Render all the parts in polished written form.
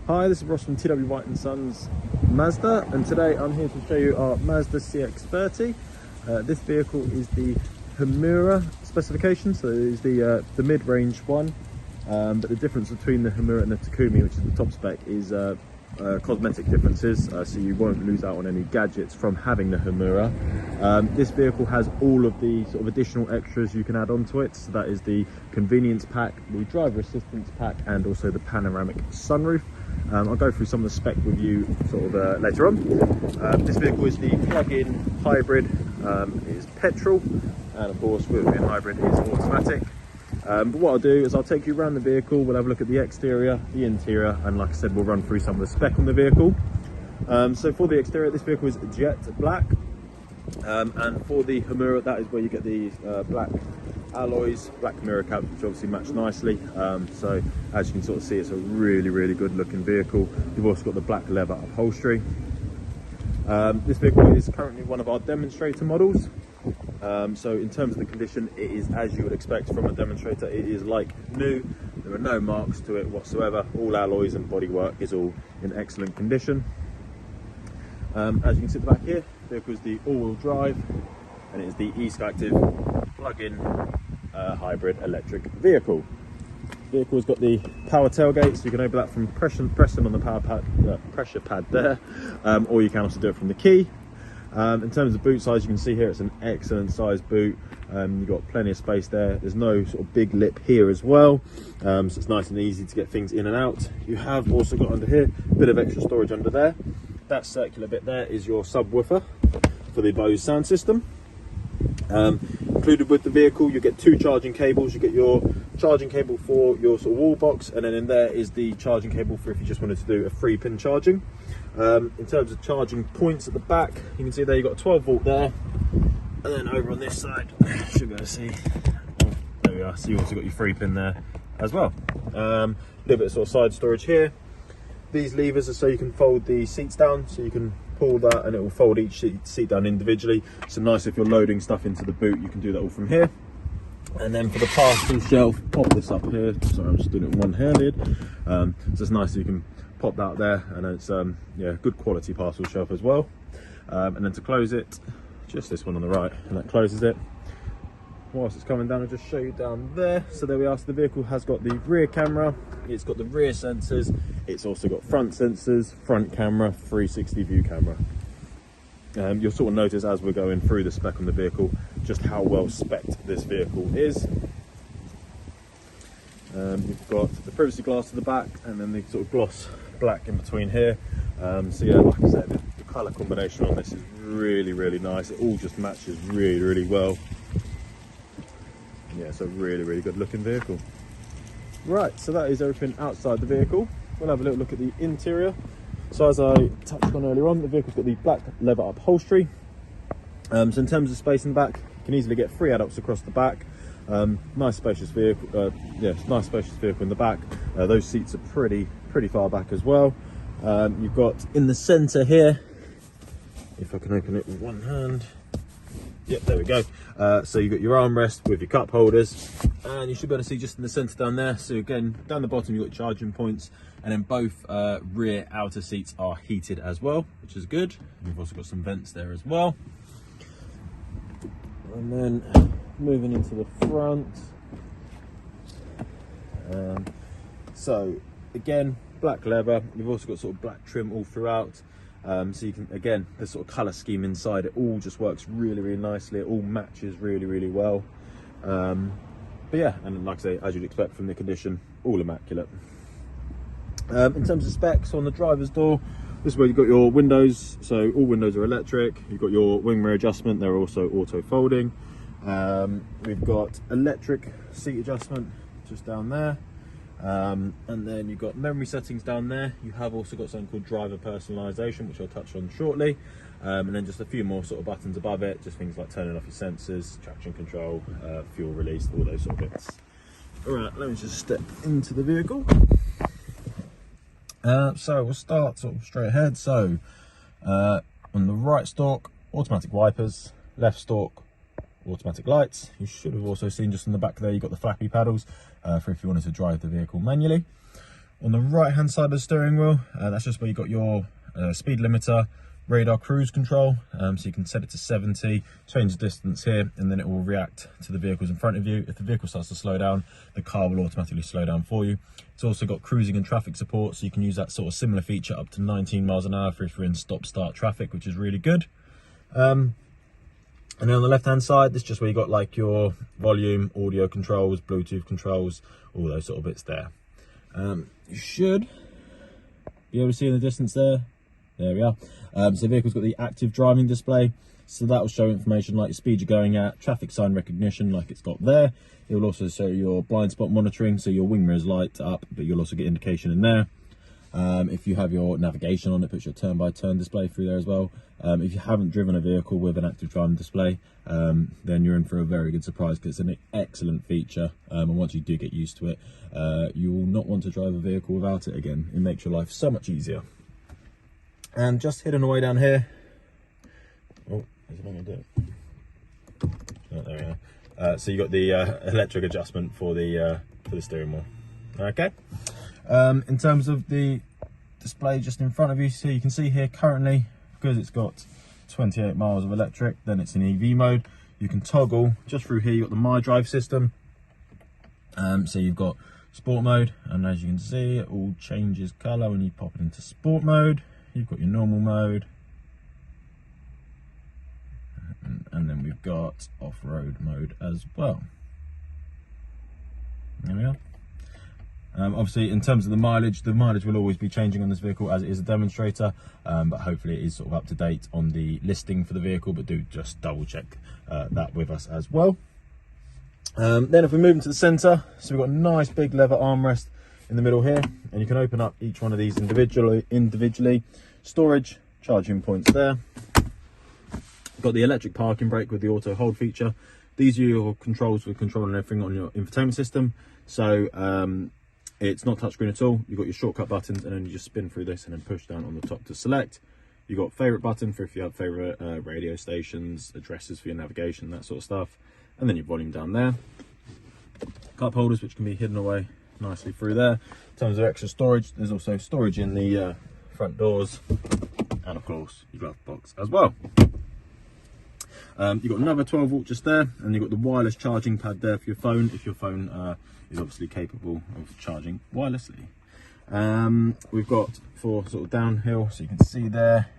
Hi, this is Ross from TW White & Sons Mazda, and today I'm here to show you our Mazda CX-30. This vehicle is the Homura specification, so it is the mid-range one, but the difference between the Homura and the Takumi, which is the top spec, is cosmetic differences, so you won't lose out on any gadgets from having the Homura. This vehicle has all of the sort of additional extras you can add onto it, so that is the convenience pack, the driver assistance pack, and also the panoramic sunroof. I'll go through some of the spec with you sort of later on. This vehicle is the plug-in hybrid. It is petrol, and of course with being hybrid it is automatic. But what I'll do is I'll take you around the vehicle, we'll have a look at the exterior, the interior, and like I said, we'll run through some of the spec on the vehicle. So for the exterior, this vehicle is jet black, and for the Homura, that is where you get the black alloys, black mirror caps, which obviously match nicely. So as you can sort of see, it's a really good looking vehicle. You've also got the black leather upholstery. This vehicle is currently one of our demonstrator models. So in terms of the condition, it is as you would expect from a demonstrator. It is like new. There are no marks to it whatsoever. All alloys and bodywork is all in excellent condition. As you can see at the back here, the vehicle is the all-wheel drive, and it is the e-SKYACTIV plug-in hybrid electric vehicle. The vehicle has got the power tailgate, so you can open that from pressing on the power pad, pressure pad there, or you can also do it from the key. In terms of boot size, you can see here it's an excellent size boot. You've got plenty of space there. There's no sort of big lip here as well, so it's nice and easy to get things in and out. You have also got under here a bit of extra storage under there. That circular bit there is your subwoofer for the Bose sound system. Included with the vehicle, you get two charging cables. You get your charging cable for your sort of wall box, and then in there is the charging cable for if you just wanted to do a 3-pin charging. In terms of charging points at the back, you can see there you've got a 12 volt there, and then over on this side, you should be able to see, there we are, so you also got your 3-pin there as well. A little bit of sort of side storage here. These levers are so you can fold the seats down, so you can pull that and it will fold each seat down individually. So nice if you're loading stuff into the boot, you can do that all from here. And then for the parcel shelf, pop this up here. Sorry, I'm just doing it one-handed. So it's nice that you can pop that there, and it's yeah, good quality parcel shelf as well. And then to close it, just this one on the right, and that closes it. Whilst it's coming down, I'll just show you down there. So there we are. So the vehicle has got the rear camera, it's got the rear sensors, it's also got front sensors, front camera, 360 view camera. You'll sort of notice as we're going through the spec on the vehicle just how well spec'd this vehicle is. You've got the privacy glass to the back, and then the sort of gloss black in between here. So yeah, like I said, the colour combination on this is really nice. It all just matches really well. Yeah, it's a really good looking vehicle. Right, so that is everything outside the vehicle. We'll have a little look at the interior. So as I touched on earlier on, the vehicle's got the black leather upholstery. So in terms of space in the back, you can easily get 3 adults across the back. Nice spacious vehicle. Nice spacious vehicle in the back. Those seats are pretty far back as well. You've got in the centre here, if I can open it with one hand. Yep, there we go. So you've got your armrest with your cup holders, and you should be able to see just in the centre down there. So again, down the bottom you've got charging points, and then both rear outer seats are heated as well, which is good. You've also got some vents there as well. And then moving into the front. So again, black leather. You've also got sort of black trim all throughout. So you can, again, the sort of colour scheme inside, it all just works really nicely. It all matches really well. But yeah, and like I say, as you'd expect from the condition, all immaculate. In terms of specs on the driver's door, this is where you've got your windows. So all windows are electric. You've got your wing mirror adjustment. They're also auto folding. We've got electric seat adjustment just down there. And then you've got memory settings down there. You have also got something called driver personalization, which I'll touch on shortly, and then just a few more sort of buttons above it, just things like turning off your sensors, traction control, fuel release, all those sort of bits. All right, let me just step into the vehicle. So we'll start sort of straight ahead. So on the right stalk, automatic wipers, left stalk, automatic lights. You should have also seen just in the back there, you've got the flappy paddles for if you wanted to drive the vehicle manually. On the right hand side of the steering wheel, that's just where you got your speed limiter, radar cruise control, so you can set it to 70, change the distance here, and then it will react to the vehicles in front of you. If the vehicle starts to slow down, the car will automatically slow down for you. It's also got cruising and traffic support, so you can use that sort of similar feature up to 19 miles an hour if you're in stop-start traffic, which is really good. And then on the left hand side, this is just where you got like your volume, audio controls, Bluetooth controls, all those sort of bits there. You should be able to see in the distance there. There we are. So the vehicle's got the active driving display, so that will show information like the speed you're going at, traffic sign recognition like it's got there. It will also show your blind spot monitoring, so your wing mirrors light up, but you'll also get indication in there. If you have your navigation on, it puts your turn-by-turn display through there as well. If you haven't driven a vehicle with an active driving display, then you're in for a very good surprise, because it's an excellent feature, and once you do get used to it, you will not want to drive a vehicle without it again. It makes your life so much easier. And just hidden away down here, oh, is it going to do it? Oh, there we are. So you got the electric adjustment for the steering wheel. Okay. In terms of the display just in front of you, so you can see here currently, because it's got 28 miles of electric, then it's in EV mode. You can toggle just through here. You've got the My Drive system. So you've got sport mode, and as you can see, it all changes color when you pop it into sport mode. You've got your normal mode, and then we've got off-road mode as well. There we are. Obviously, in terms of the mileage will always be changing on this vehicle as it is a demonstrator, but hopefully it is sort of up to date on the listing for the vehicle, but do just double check that with us as well. Then if we move into the center, so we've got a nice big leather armrest in the middle here, and you can open up each one of these individually. Storage, charging points there. Got the electric parking brake with the auto hold feature. These are your controls for controlling everything on your infotainment system. So it's not touchscreen at all. You've got your shortcut buttons, and then you just spin through this and then push down on the top to select. You've got favorite button for if you have favorite radio stations, addresses for your navigation, that sort of stuff. And then your volume down there. Cup holders, which can be hidden away nicely through there. In terms of extra storage, there's also storage in the front doors, and of course your glove box as well. You've got another 12 volt just there, and you've got the wireless charging pad there for your phone, if your phone is obviously capable of charging wirelessly. We've got for sort of downhill, so you can see there,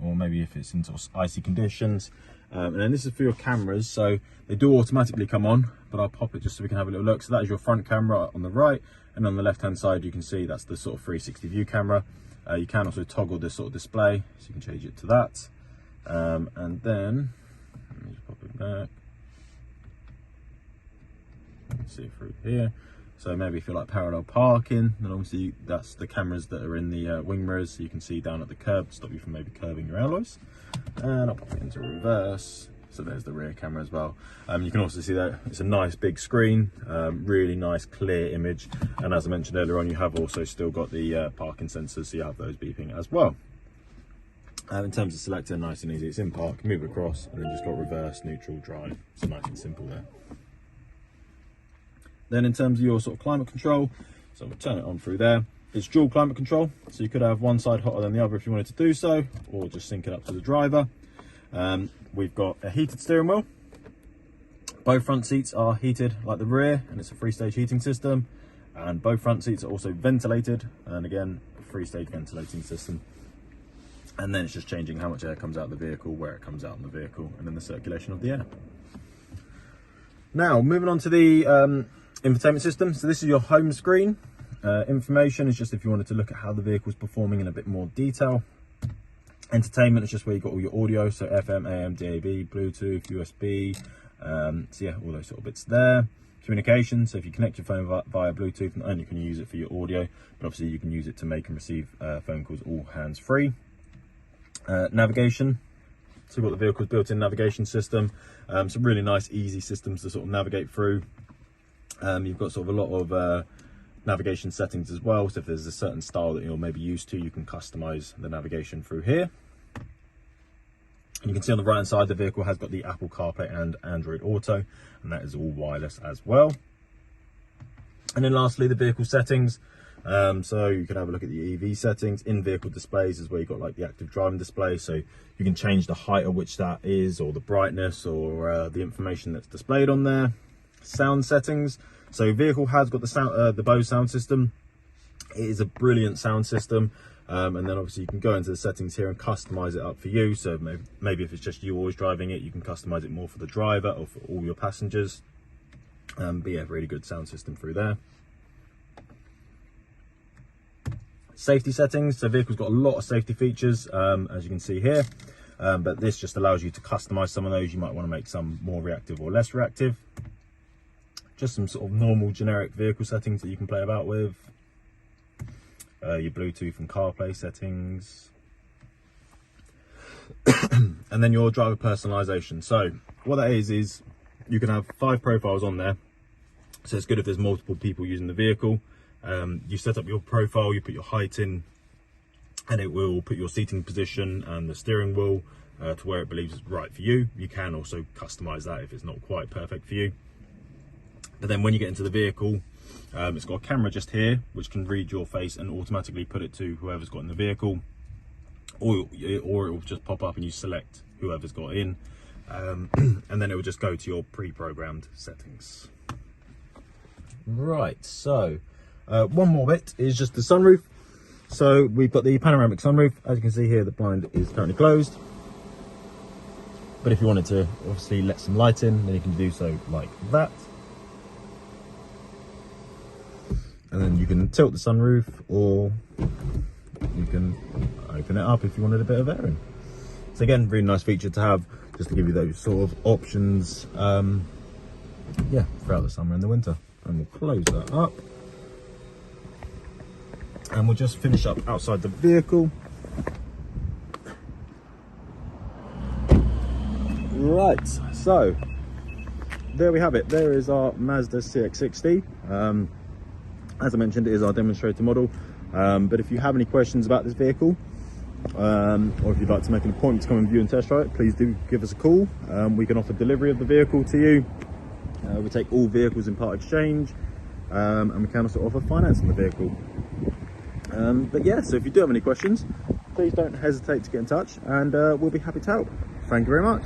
or maybe if it's in sort of icy conditions. And then this is for your cameras, so they do automatically come on, but I'll pop it just so we can have a little look. So that is your front camera on the right, and on the left hand side you can see that's the sort of 360 view camera. You can also toggle this sort of display, so you can change it to that. And then let me just pop it back. You can see it through here. So maybe if you like parallel parking, then obviously that's the cameras that are in the wing mirrors, so you can see down at the curb to stop you from maybe curving your alloys. And I'll pop it into reverse. So there's the rear camera as well. You can also see that it's a nice big screen, really nice clear image. And as I mentioned earlier on, you have also still got the parking sensors, so you have those beeping as well. In terms of selector, nice and easy. It's in park, move across, and then just got reverse, neutral, drive. So nice and simple there. Then in terms of your sort of climate control, so we'll turn it on through there. It's dual climate control, so you could have one side hotter than the other if you wanted to do so, or just sync it up to the driver. We've got a heated steering wheel. Both front seats are heated like the rear, and it's a 3-stage heating system. And both front seats are also ventilated, and again, a 3-stage ventilating system. And then it's just changing how much air comes out of the vehicle, where it comes out in the vehicle, and then the circulation of the air. Now, moving on to the infotainment system. So this is your home screen. Information is just if you wanted to look at how the vehicle is performing in a bit more detail. Entertainment is just where you got all your audio, so FM, AM, DAB, Bluetooth, USB, so yeah, all those sort of bits there. Communication, so if you connect your phone via Bluetooth, not only can you use it for your audio, but obviously you can use it to make and receive phone calls all hands-free. Navigation, so we've got the vehicle's built-in navigation system, some really nice easy systems to sort of navigate through. You've got sort of a lot of navigation settings as well, so if there's a certain style that you're maybe used to, you can customize the navigation through here. And you can see on the right hand side the vehicle has got the Apple CarPlay and Android Auto, and that is all wireless as well. And then lastly, the vehicle settings. So you can have a look at the EV settings. In vehicle displays is where you've got like the active driving display, so you can change the height at which that is, or the brightness, or the information that's displayed on there. Sound settings, so vehicle has got the sound, the Bose sound system. It is a brilliant sound system. And then obviously you can go into the settings here and customize it up for you. So maybe if it's just you always driving it, you can customize it more for the driver or for all your passengers. But yeah, really good sound system through there. Safety settings, so vehicle's got a lot of safety features, as you can see here, but this just allows you to customize some of those. You might want to make some more reactive or less reactive. Just some sort of normal generic vehicle settings that you can play about with. Your Bluetooth and CarPlay settings. And then your driver personalization. So what that is you can have 5 profiles on there. So it's good if there's multiple people using the vehicle. You set up your profile, you put your height in, and it will put your seating position and the steering wheel to where it believes is right for you. You can also customize that if it's not quite perfect for you. But then when you get into the vehicle, it's got a camera just here which can read your face and automatically put it to whoever's got in the vehicle, or it will just pop up and you select whoever's got in, and then it will just go to your pre-programmed settings. Right, so one more bit is just the sunroof. So we've got the panoramic sunroof. As you can see here, the blind is currently closed, but if you wanted to obviously let some light in, then you can do so like that. And then you can tilt the sunroof, or you can open it up if you wanted a bit of air in. So again, really nice feature to have, just to give you those sort of options, yeah, throughout the summer and the winter. And we'll close that up. And we'll just finish up outside the vehicle. Right, so there we have it. There is our Mazda CX-60. As I mentioned, it is our demonstrator model. But if you have any questions about this vehicle, or if you'd like to make an appointment to come and view and test drive it, please do give us a call. We can offer delivery of the vehicle to you. We take all vehicles in part exchange, and we can also offer finance on the vehicle. But yeah, so if you do have any questions, please don't hesitate to get in touch, and we'll be happy to help. Thank you very much.